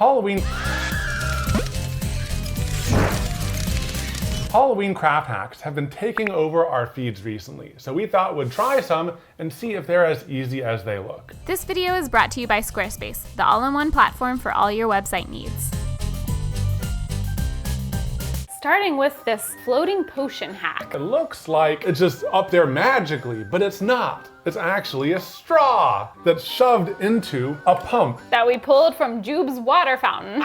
Halloween craft hacks have been taking over our feeds recently, so we thought we'd try some and see if they're as easy as they look. This video is brought to you by Squarespace, the all-in-one platform for all your website needs. Starting with this floating potion hack. It looks like it's just up there magically, but it's not. It's actually a straw that's shoved into a pump. That we pulled from Jube's water fountain.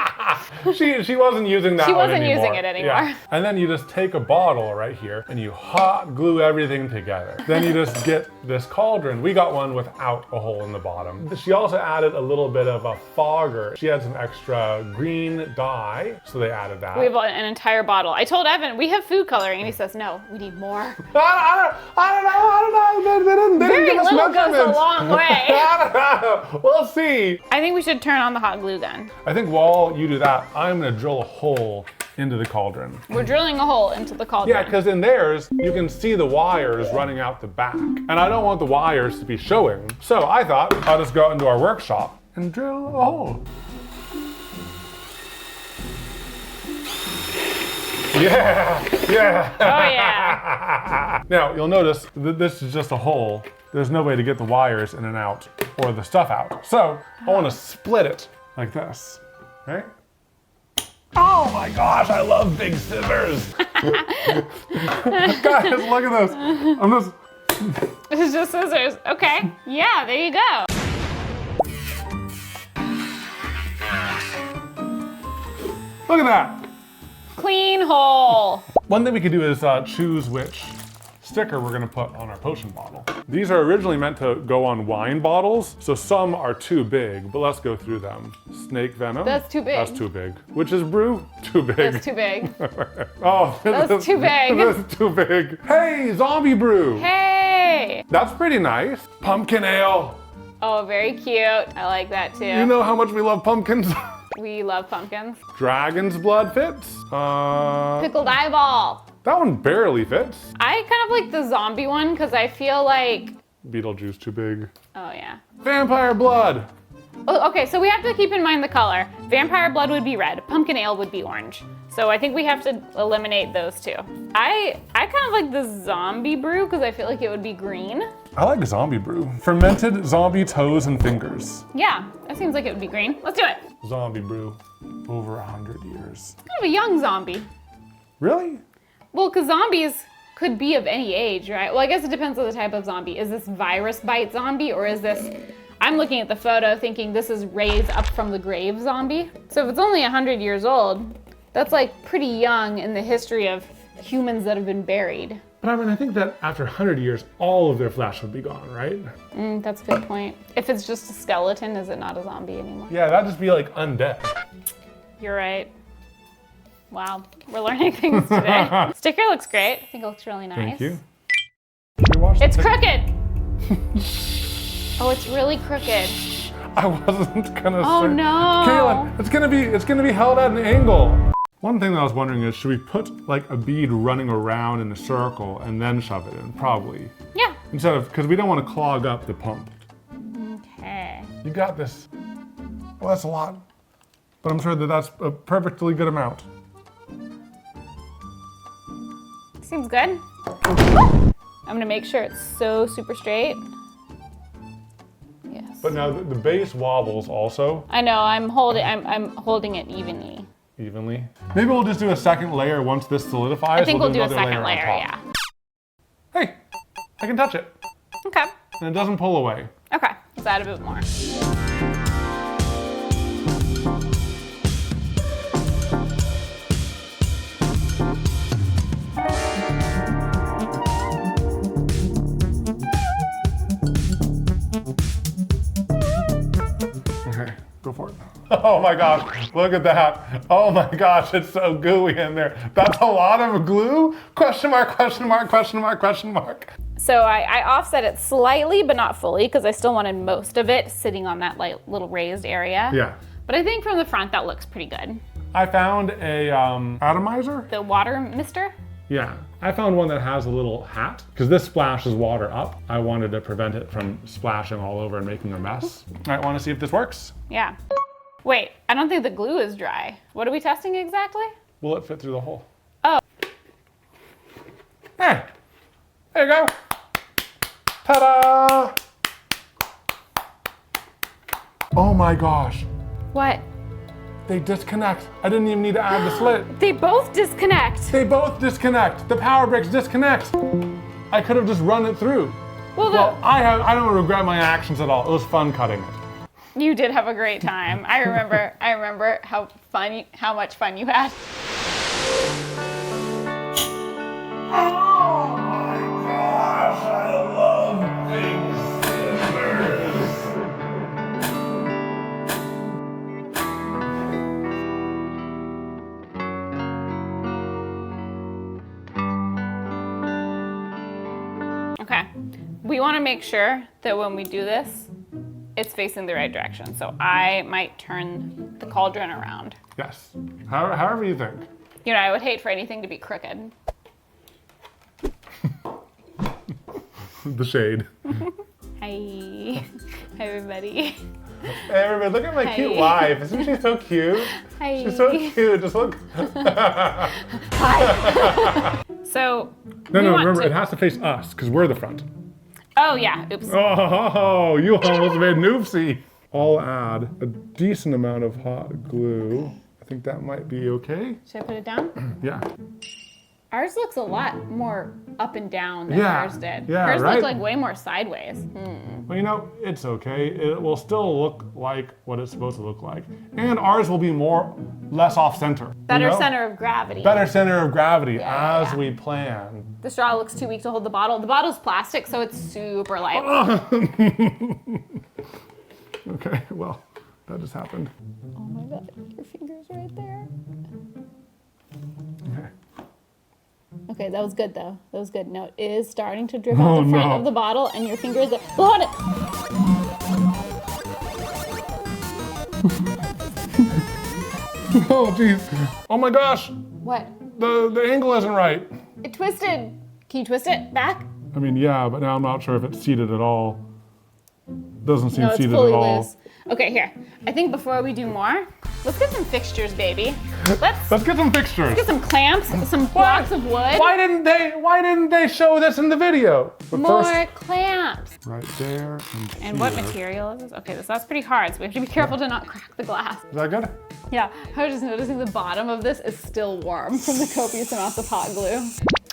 She wasn't using that She one wasn't anymore. using it anymore. Yeah. And then you just take a bottle right here and you hot glue everything together. Then you just get this cauldron. We got one without a hole in the bottom. She also added a little bit of a fogger. She had some extra green dye, so they added that. We have an entire bottle. I told Evan, we have food coloring, and he says, no, we need more. I don't know. They didn't give us Very little goes a measurements. long way. I don't know. We'll see. I think we should turn on the hot glue gun. I think while you do that, I'm gonna drill a hole into the cauldron. We're drilling a hole into the cauldron. Yeah, because in theirs, you can see the wires running out the back. And I don't want the wires to be showing. So I thought I'll just go out into our workshop and drill a hole. Yeah. Oh yeah. Now, you'll notice that this is just a hole. There's no way to get the wires in and out or the stuff out. So I want to split it like this, right? Oh my gosh, I love big scissors. Guys, look at this. I'm just... It's just scissors. Okay. Yeah, there you go. Look at that. Clean hole. One thing we could do is choose which sticker we're gonna put on our potion bottle. These are originally meant to go on wine bottles, so some are too big, but let's go through them. Snake venom. That's too big. That's too big. Witch's brew, too big. That's too big. Oh, That's too big. That's too big. Hey, zombie brew. Hey. That's pretty nice. Pumpkin ale. Oh, very cute. I like that too. You know how much we love pumpkins? We love pumpkins. Dragon's blood fits. Pickled eyeball. That one barely fits. I kind of like the zombie one because I feel like... Beetlejuice too big. Oh yeah. Vampire blood. Oh, okay, so we have to keep in mind the color. Vampire blood would be red. Pumpkin ale would be orange. So I think we have to eliminate those two. I kind of like the zombie brew because I feel like it would be green. I like zombie brew. Fermented zombie toes and fingers. Yeah, that seems like it would be green. Let's do it. Zombie brew. Over 100 years. Kind of a young zombie. Really? Well, because zombies could be of any age, right? Well, I guess it depends on the type of zombie. Is this virus bite zombie or is this, I'm looking at the photo thinking this is raised up from the grave zombie. So if it's only 100 years old, that's like pretty young in the history of humans that have been buried. But I mean, I think that after 100 years, all of their flesh would be gone, right? That's a good point. If it's just a skeleton, is it not a zombie anymore? Yeah, that'd just be like undead. You're right. Wow, we're learning things today. Sticker looks great. I think it looks really nice. Thank you. Should we watch It's the- crooked. Oh, it's really crooked. I wasn't gonna Oh say. no. Katelyn, it's gonna be held at an angle. One thing that I was wondering is, should we put like a bead running around in a circle and then shove it in? Probably. Yeah. Instead of, because we don't want to clog up the pump. Okay. You got this. Well, that's a lot. But I'm sure that that's a perfectly good amount. Seems good. I'm gonna make sure it's so super straight. Yes. But now the base wobbles also I know, I'm holding it evenly. evenly. Maybe we'll just do a second layer once this solidifies. I think we'll do a another second on layer, top. yeah. Hey, I can touch it. Okay. And it doesn't pull away. Okay, let's add a bit more. Okay, go for it. Oh my gosh, look at that. Oh my gosh, it's so gooey in there. That's a lot of glue? Question mark, question mark, question mark, question mark. So I offset it slightly, but not fully, because I still wanted most of it sitting on that little raised area. Yeah. But I think from the front, that looks pretty good. I found a atomizer. The water mister? Yeah, I found one that has a little hat, because this splashes water up. I wanted to prevent it from splashing all over and making a mess. All right, want to see if this works? Yeah. Wait, I don't think the glue is dry. What are we testing exactly? Will it fit through the hole? Oh. Hey, there you go. Ta-da! Oh my gosh, What? they disconnect. I didn't even need to add the slit. They both disconnect. They both disconnect. The power bricks disconnect. I could have just run it through. Well, I don't regret my actions at all. It was fun cutting it. you did have a great time. I remember how much fun you had. Oh my gosh, I love big scissors. Okay, we want to make sure that when we do this, it's facing the right direction. So I might turn the cauldron around. Yes, however you think. You know, I would hate for anything to be crooked. The shade. Hi. Hi, everybody. Hey everybody, look at my cute wife. Isn't she so cute? Hi. She's so cute, just look. Hi. So, No, remember, it has to face us, because we're the front. Oh, yeah, oops. Oh, you almost made an oopsie. I'll add a decent amount of hot glue. I think that might be okay. Should I put it down? Yeah. Ours looks a lot more up and down than Yeah, hers did. yeah, Hers right? looked like way more sideways. Well, you know, it's okay. It will still look like what it's supposed to look like. And ours will be less off center. Better center of gravity. Better center of gravity as yeah. we plan. The straw looks too weak to hold the bottle. The bottle's plastic, so it's super light. Okay, well, that just happened. Oh my God, your finger's right there. Okay. Okay, that was good though. That was good. No, it is starting to drip out the front of the bottle, and your finger is blow on it. Oh, jeez. Oh my gosh. What? The angle isn't right. It twisted. Can you twist it back? I mean, yeah, but now I'm not sure if it's seated at all. Doesn't seem No, it's seated fully at all. loose. Okay, here. I think before we do more, let's get some fixtures, baby. Let's get some fixtures. Get some clamps, some blocks of wood. Why didn't they show this in the video? But More first, clamps. right there And what here. material is this? Okay, that's pretty hard, so we have to be careful to not crack the glass. Is that good? Yeah, I was just noticing the bottom of this is still warm from the copious amounts of hot glue.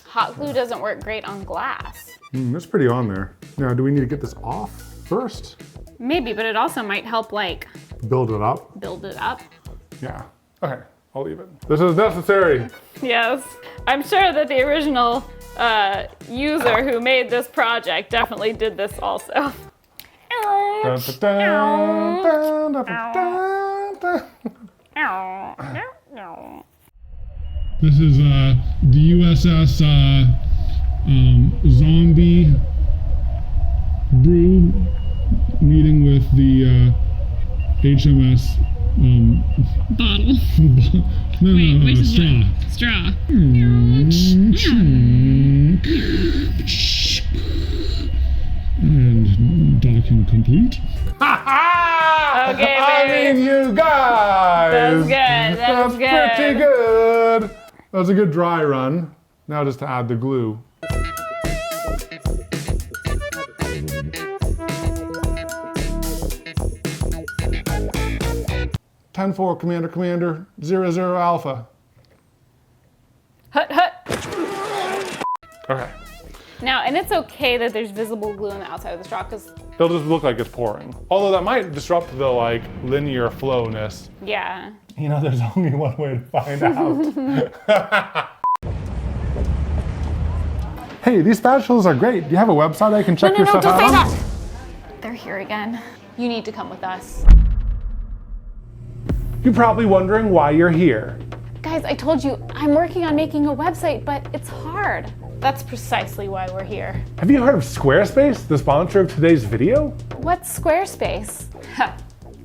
Hot glue doesn't work great on glass. That's pretty on there. Now, do we need to get this off first? Maybe, but it also might help like Build it up? build it up. Yeah. Okay, I'll leave it. This is necessary. Yes, I'm sure that the original user who made this project definitely did this also. Dun, dun, dun, dun, dun, dun, dun. This is the USS Zombie Brew meeting with the HMS Bottle. Straw. Straw. And docking complete. Okay, I baby. mean, you guys. That was good. That was good. Pretty good. That was a good dry run. Now just to add the glue. Ten-4, Commander, 00 Alpha. Hut, hut. Okay. Now, and it's okay that there's visible glue on the outside of the straw because, It'll just look like it's pouring. Although that might disrupt the like linear flowness. yeah. You know, there's only one way to find out. Hey, these spatulas are great. Do you have a website I can check No, your stuff don't out say on? that. They're here again. You need to come with us. You're probably wondering why you're here. Guys, I told you, I'm working on making a website, but it's hard. That's precisely why we're here. Have you heard of Squarespace, the sponsor of today's video? What's Squarespace? Ha,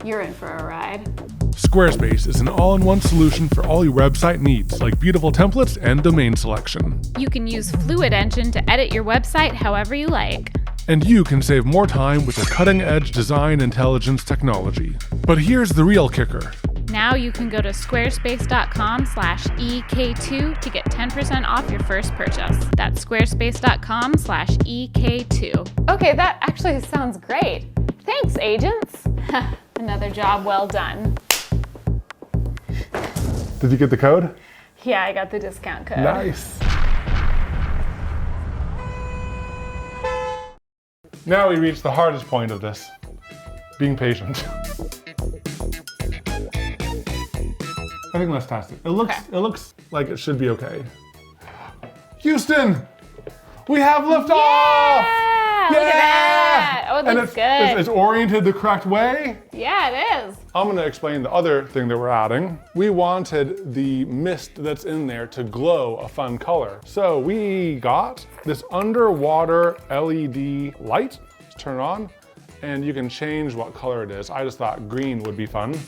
you're in for a ride. Squarespace is an all-in-one solution for all your website needs, like beautiful templates and domain selection. You can use Fluid Engine to edit your website however you like. And you can save more time with the cutting-edge design intelligence technology. But here's the real kicker. Now you can go to squarespace.com/EK2 to get 10% off your first purchase. That's squarespace.com/EK2. Okay, that actually sounds great. Thanks, agents. Another job well done. Did you get the code? Yeah, I got the discount code. Nice. Now we reach the hardest point of this. Being patient. I think let's test it. It looks like it should be okay. Houston! We have liftoff! Yeah! Look at that! Oh, it looks good. It's oriented the correct way. Yeah, it is. I'm gonna explain the other thing that we're adding. We wanted the mist that's in there to glow a fun color. So we got this underwater LED light. Let's turn it on, and you can change what color it is. I just thought green would be fun.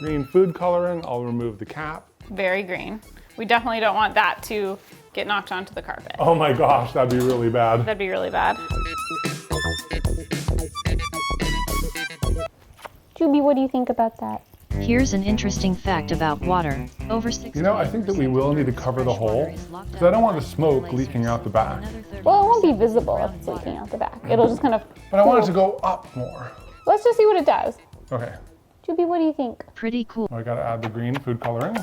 Green food coloring, I'll remove the cap. Very green. We definitely don't want that to get knocked onto the carpet. Oh my gosh, that'd be really bad. That'd be really bad. Juby, what do you think about that? Here's an interesting fact about water. Over 60. You know, I think that we will need to cover the hole, because I don't want the smoke leaking out the back. Well, it won't be visible if it's leaking out the back. It'll just kind of... But I want it to go up more. Let's just see what it does. Okay. Juby, what do you think? Pretty cool. I gotta add the green food coloring.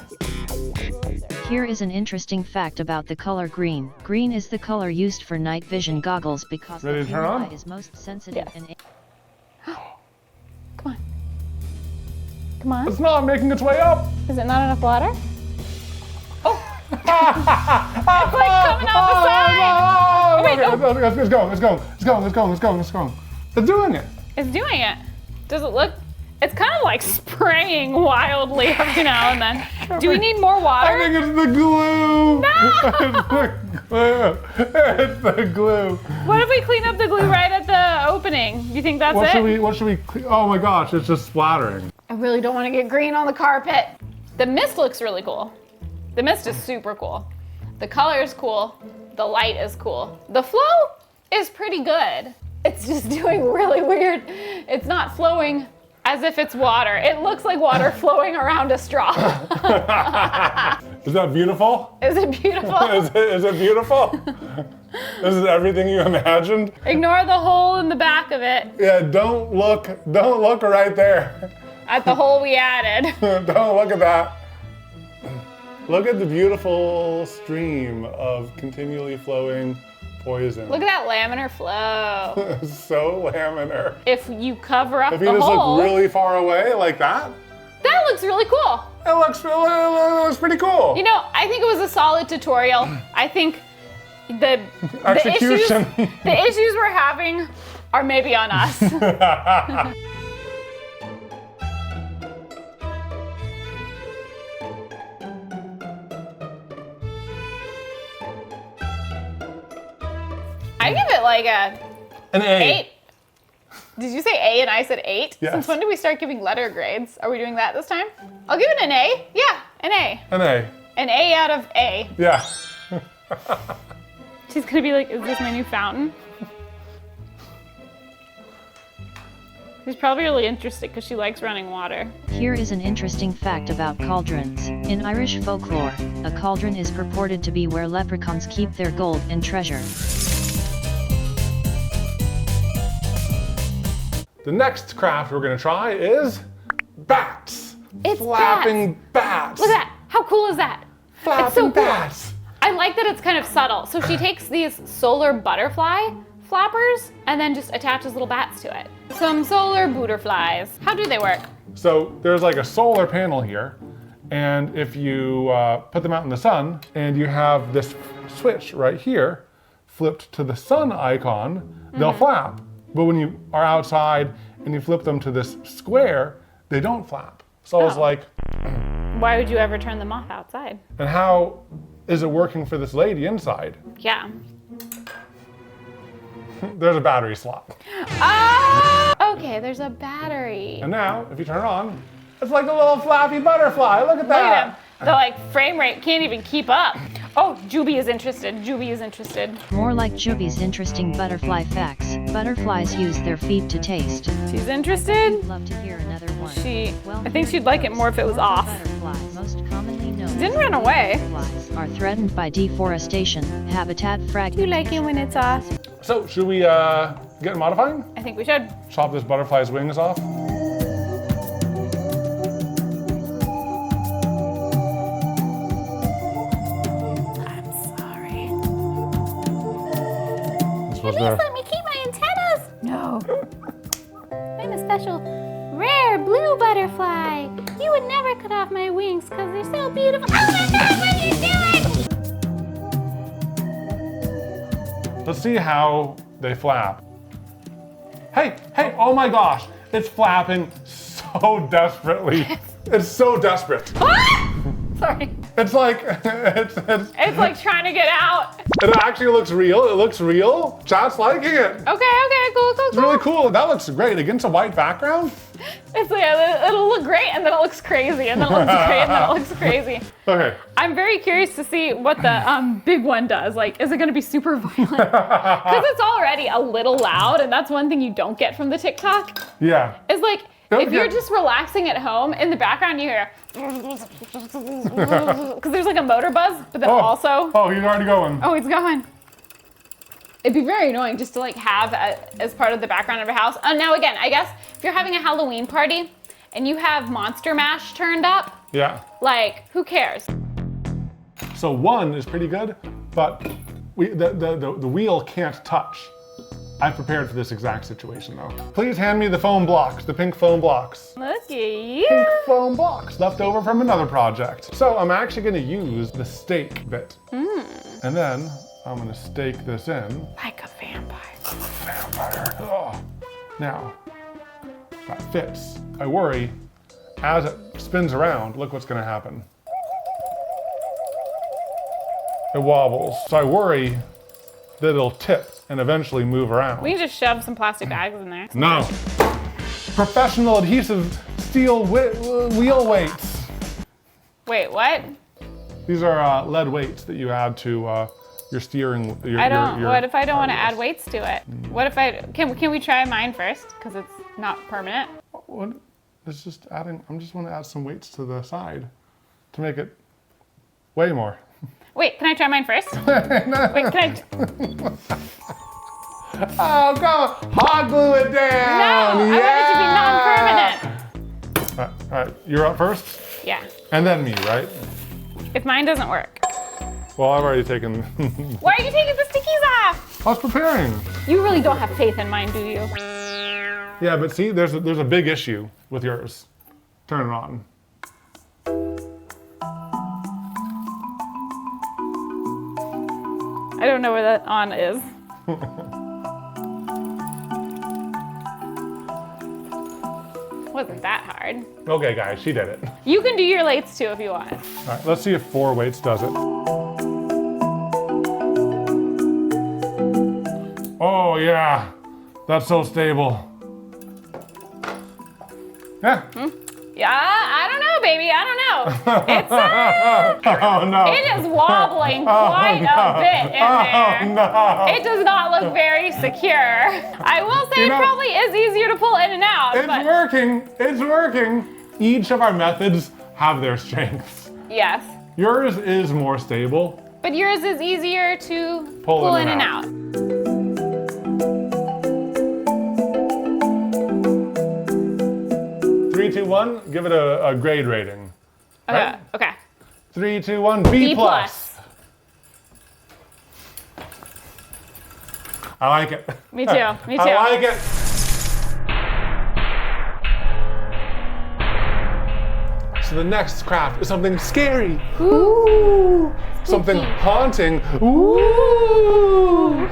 Here is an interesting fact about the color green. Green is the color used for night vision goggles because Ready the to turn human on? eye is most sensitive Yes. and Come on. Come on. It's not making its way up. Is it not enough water? It's like coming out the side. Oh, wait, okay, let's go. It's doing it. It's doing it. Does it look? It's kind of like spraying wildly every now and then. Do we need more I water? think it's the glue. No! It's the glue. What if we clean up the glue right at the opening? Do you think that's What it? should we clean? Oh my gosh, it's just splattering. I really don't want to get green on the carpet. The mist looks really cool. The mist is super cool. The color is cool. The light is cool. The flow is pretty good. It's just doing really weird. It's not flowing as if it's water. It looks like water flowing around a straw. Is that beautiful? Is it beautiful? Is it beautiful? This is everything you imagined? Ignore the hole in the back of it Yeah, don't look right there. at the hole we added. Don't look at that. Look at the beautiful stream of continually flowing poison. Look at that laminar flow. It's so laminar. If you cover up If the you just hole, look really far away like that, that looks really cool. it looks pretty cool. You know, I think it was a solid tutorial. I think the Execution. the issues we're having are maybe on us. I give it like a An A. 8. Did you say A and I said 8? Yes. Since when did we start giving letter grades? Are we doing that this time? I'll give it an A. Yeah, an A. An A. An A out of A. Yeah. She's gonna be like, is this my new fountain? She's probably really interested because she likes running water. Here is an interesting fact about cauldrons. In Irish folklore, a cauldron is purported to be where leprechauns keep their gold and treasure. The next craft we're gonna try is bats. It's Flapping bats. Look at that. How cool is that? Flapping it's so cool. bats. I like that it's kind of subtle. So she takes these solar butterfly flappers and then just attaches little bats to it. Some solar butterflies. How do they work? So there's like a solar panel here, and if you put them out in the sun, and you have this switch right here, flipped to the sun icon, they'll flap. But when you are outside and you flip them to this square, they don't flap. So I was like, Why would you ever turn them off outside? and how is it working for this lady inside? Yeah. There's a battery slot. Ah! Okay, there's a battery. And now, if you turn it on, it's like a little flappy butterfly. Look at Look that. at them. The frame rate can't even keep up. Oh, Juby is interested. Juby is interested. More like Juby's interesting butterfly facts. Butterflies use their feet to taste. She's interested. Love to hear another one. I think she'd like it more if it was off. Butterflies, most commonly known Didn't run away. butterflies, are threatened by deforestation, habitat fragmentation. You like it when it's off? So should we get modifying? I think we should. Chop this butterfly's wings off. Let me keep my antennas. No. I'm a special rare blue butterfly. You would never cut off my wings because they're so beautiful. Oh my God, what are you doing? Let's see how they flap. Hey, oh my gosh. It's flapping so desperately. It's so desperate. Sorry. It's like, It's like trying to get out. it actually looks real. It looks real. Chat's liking it. Okay, cool. It's really cool. That looks great against a white background. It's like, it'll look great and then it looks crazy and then it looks great and then it looks crazy. Okay. I'm very curious to see what the big one does. Like, is it gonna be super violent? Because it's already a little loud, and that's one thing you don't get from the TikTok. Yeah. Is like, Don't if you're get- just relaxing at home, in the background you hear, because there's like a motor buzz, but then also, Oh, he's already going. oh, it's going. It'd be very annoying just to like have as part of the background of a house. Now again, I guess if you're having a Halloween party and you have Monster Mash turned up, Yeah. like, who cares? So 1 is pretty good, but the wheel can't touch. I've prepared for this exact situation though. Please hand me the foam blocks, the pink foam blocks. Look at you. Pink foam blocks left over from another project. So I'm actually gonna use the stake bit. And then I'm gonna stake this in. Like a vampire. Vampire. Oh. Now, that fits. I worry, as it spins around, look what's gonna happen. It wobbles. So I worry that it'll tip and eventually move around. We can just shove some plastic bags in there. No. Professional adhesive steel wheel weights. Wait, what? These are lead weights that you add to your steering. What if I don't want to add weights to it? What if can we try mine first? Because it's not permanent. What? It's just adding, I just want to add some weights to the side to make it way more. Wait, can I try mine first? Wait, can I? Oh, go hot glue it down. No, I want it to be non-permanent. All right, you're up first, Yeah. and then me, right? If mine doesn't work. Well, I've already taken. Why are you taking the stickies off? I was preparing. You really don't have faith in mine, do you? Yeah, but see, there's a big issue with yours. Turn it on. I don't know where that on is. Wasn't that hard. Okay, guys, she did it. You can do your lights too if you want. All right, let's see if 4 weights does it. Oh yeah, that's so stable. Yeah. Yeah, I don't know, baby. I don't know. It's Oh no. it is wobbling quite a bit in there. Oh no. It does not look very secure. I will say it probably is easier to pull in and out. It's but working. It's working. Each of our methods have their strengths. yes, Yours is more stable. but yours is easier to Pull pull in in and and out. out. 3, 2, 1. Give it a grade rating. Okay. Right? Okay. 3, 2, 1. B+. B+. I like it. Me too. Me too. I like it. So the next craft is something scary. Ooh. Something haunting. Ooh.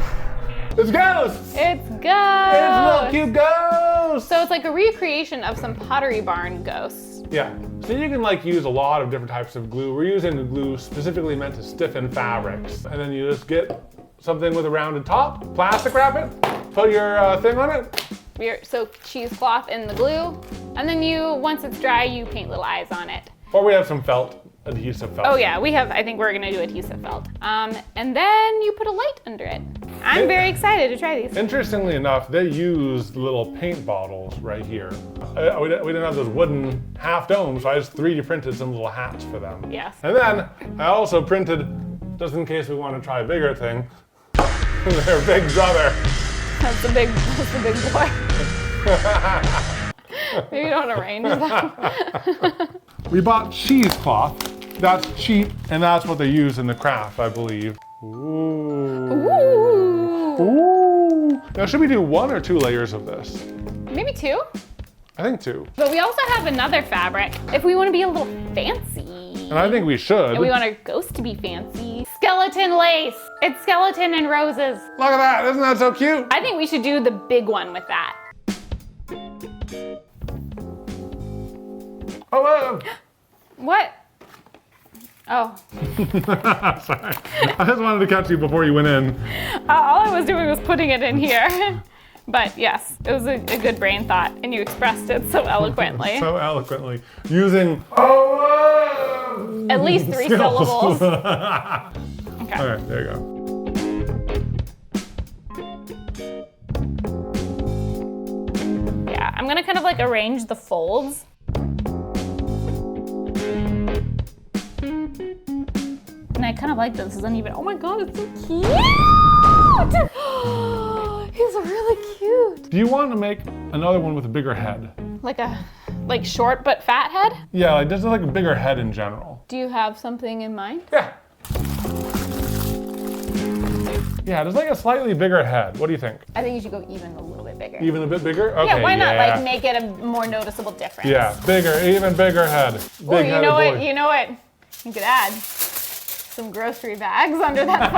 It's ghosts. It's ghosts. It's little cute ghosts. So it's like a recreation of some Pottery Barn ghosts. Yeah. So you can like use a lot of different types of glue. We're using the glue specifically meant to stiffen fabrics. And then you just get something with a rounded top, plastic wrap it, put your thing on it. So cheesecloth in the glue, and then once it's dry, you paint little eyes on it. Or we have some felt adhesive felt. Oh yeah, I think we're gonna do adhesive felt. And then you put a light under it. I'm very excited to try these. Interestingly enough, they used little paint bottles right here. We didn't have those wooden half domes, so I just 3D printed some little hats for them. Yes. And then I also printed, just in case we want to try a bigger thing, their big brother. That's the big boy. Maybe you don't arrange that. We bought cheesecloth. That's cheap, and that's what they use in the craft, I believe. Ooh. Ooh. Ooh. Now, should we do 1 or 2 layers of this? Maybe 2. I think 2. But we also have another fabric if we want to be a little fancy. And I think we should. And we want our ghost to be fancy. Skeleton lace. It's skeleton and roses. Look at that, isn't that so cute? I think we should do the big one with that. Oh, whoa. What? Oh. Sorry. I just wanted to catch you before you went in. All I was doing was putting it in here. But yes, it was a good brain thought, and you expressed it so eloquently. So eloquently. Using At least 3 syllables. Okay. All right, there you go. Yeah, I'm gonna kind of like arrange the folds. And I kind of like this. This is uneven. Oh my god, it's so cute! He's really cute. Do you want to make another one with a bigger head? Like short but fat head? Yeah, like just like a bigger head in general. Do you have something in mind? Yeah. Yeah, just like a slightly bigger head. What do you think? I think you should go even a little bit bigger. Even a bit bigger? Okay, Yeah, why not? Like make it a more noticeable difference. Yeah, bigger, even bigger head. Or Big you know what? You know what? You could add some grocery bags under that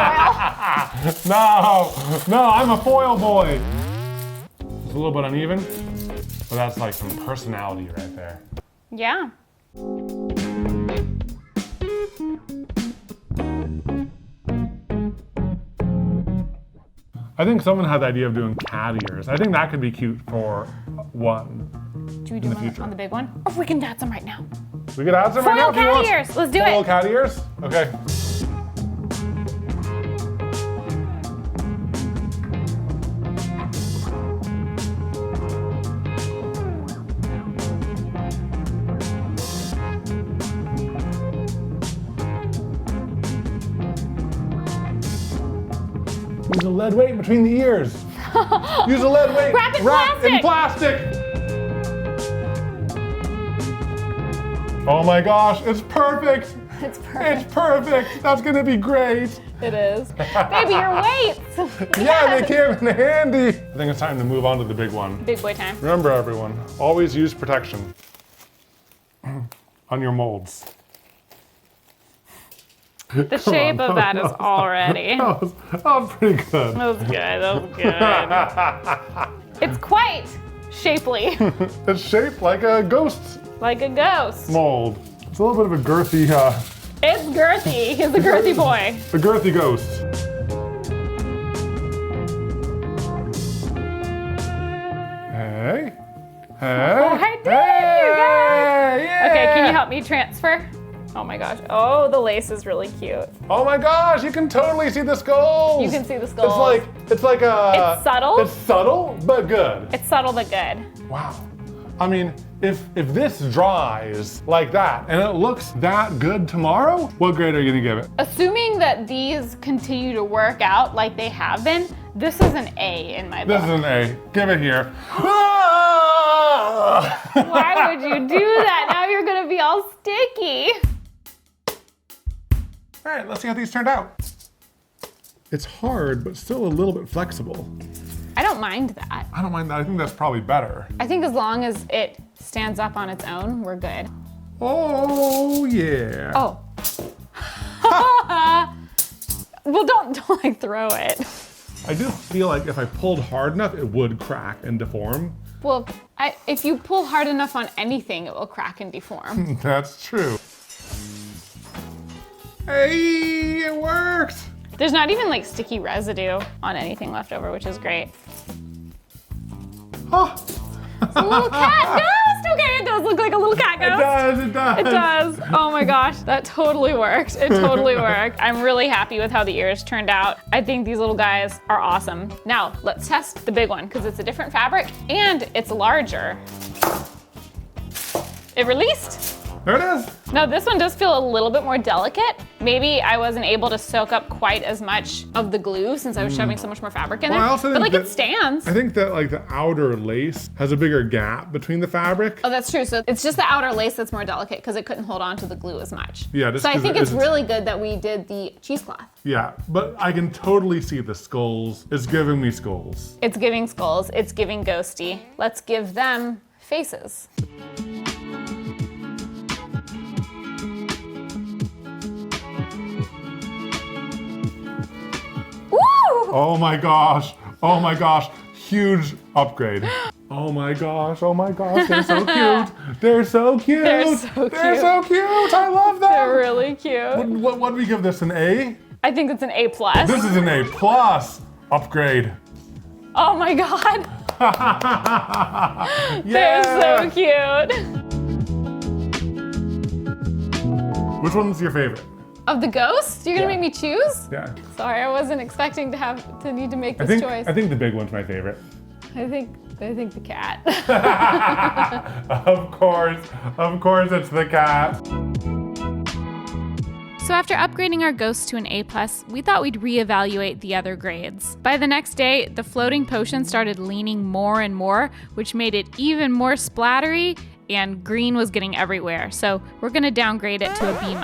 foil. No, I'm a foil boy. It's a little bit uneven, but that's like some personality right there. Yeah. I think someone had the idea of doing cat ears. I think that could be cute for one. Should we do one on the big one? Or we can add some right now. We could add some right now Foil if you want. cat ears. Let's do Foil it. cat ears? Okay. Use a lead weight between the ears. Use a lead weight. Wrap it in plastic. Oh my gosh, it's perfect. It's perfect. It's perfect. That's gonna be great. It is. Baby, your weights. Yeah, they came in handy. I think it's time to move on to the big one. Big boy time. Remember everyone, always use protection on your molds. The shape of that is already. That was pretty good. That was good. That was good. It's quite shapely, It's shaped like a ghost like a ghost. mold. It's a little bit of a girthy, It's girthy. He's a girthy boy. a girthy ghost. Hey. Hey. Oh, I did, you guys. Yeah. Okay, can you help me transfer? Oh my gosh. Oh, the lace is really cute. Oh my gosh, you can totally see the skulls. You can see the skulls. It's like a. It's subtle. It's subtle, but good. It's subtle but good. Wow. I mean, if this dries like that and it looks that good tomorrow, what grade are you gonna give it? Assuming that these continue to work out like they have been, this is an A in my book. This is an A. Give it here. Why would you do that? Now you're gonna be all sticky. All right, let's see how these turned out. It's hard, but still a little bit flexible. I don't mind that. I don't mind that. I think that's probably better. I think as long as it stands up on its own, we're good. Oh, yeah. Oh. Well, don't like throw it. I do feel like if I pulled hard enough, it would crack and deform. Well, if you pull hard enough on anything, it will crack and deform. That's true. Hey, it worked. There's not even like sticky residue on anything left over, which is great. Oh. It's a little cat ghost. Okay, it does look like a little cat It ghost. does, it does. It does. Oh my gosh, that totally worked. It totally worked. I'm really happy with how the ears turned out. I think these little guys are awesome. Now, let's test the big one because it's a different fabric and it's larger. It released. There it is. Now this one does feel a little bit more delicate. Maybe I wasn't able to soak up quite as much of the glue since I was shoving so much more fabric in Well, I there. also But think like it that- stands. I think that like the outer lace has a bigger gap between the fabric. Oh, that's true. So it's just the outer lace that's more delicate because it couldn't hold on to the glue as much. Yeah, just So I 'cause think it it's isn't- really good that we did the cheesecloth. Yeah, but I can totally see the skulls. It's giving me skulls. It's giving skulls. It's giving ghosty. Let's give them faces. Woo! Oh my gosh. Oh my gosh. Huge upgrade. Oh my gosh. Oh my gosh. They're so cute. They're so cute. They're so They're cute. so cute. I love them. They're really cute. What do we give this, an A? I think it's an A+. This is an A+ upgrade. Oh my god. Yeah. They're so cute. Which one's your favorite? Of the ghosts? You're gonna Yeah. make me choose? Yeah. Sorry, I wasn't expecting to need to make this choice. I think the big one's my favorite. I think the cat. Of course it's the cat. So after upgrading our ghosts to an A+, we thought we'd reevaluate the other grades. By the next day, the floating potion started leaning more and more, which made it even more splattery, and green was getting everywhere. So we're gonna downgrade it to a B-.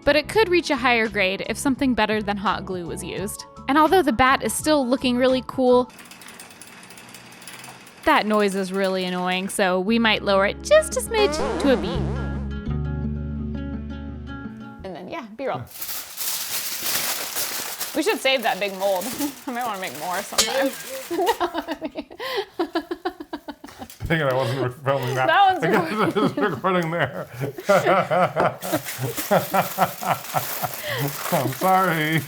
But it could reach a higher grade if something better than hot glue was used. And although the bat is still looking really cool, that noise is really annoying, so we might lower it just a smidge to a B. And then, yeah, B-roll. We should save that big mold. I might want to make more sometime. Thinking I wasn't filming that. That one's I guess I was recording there. I'm sorry.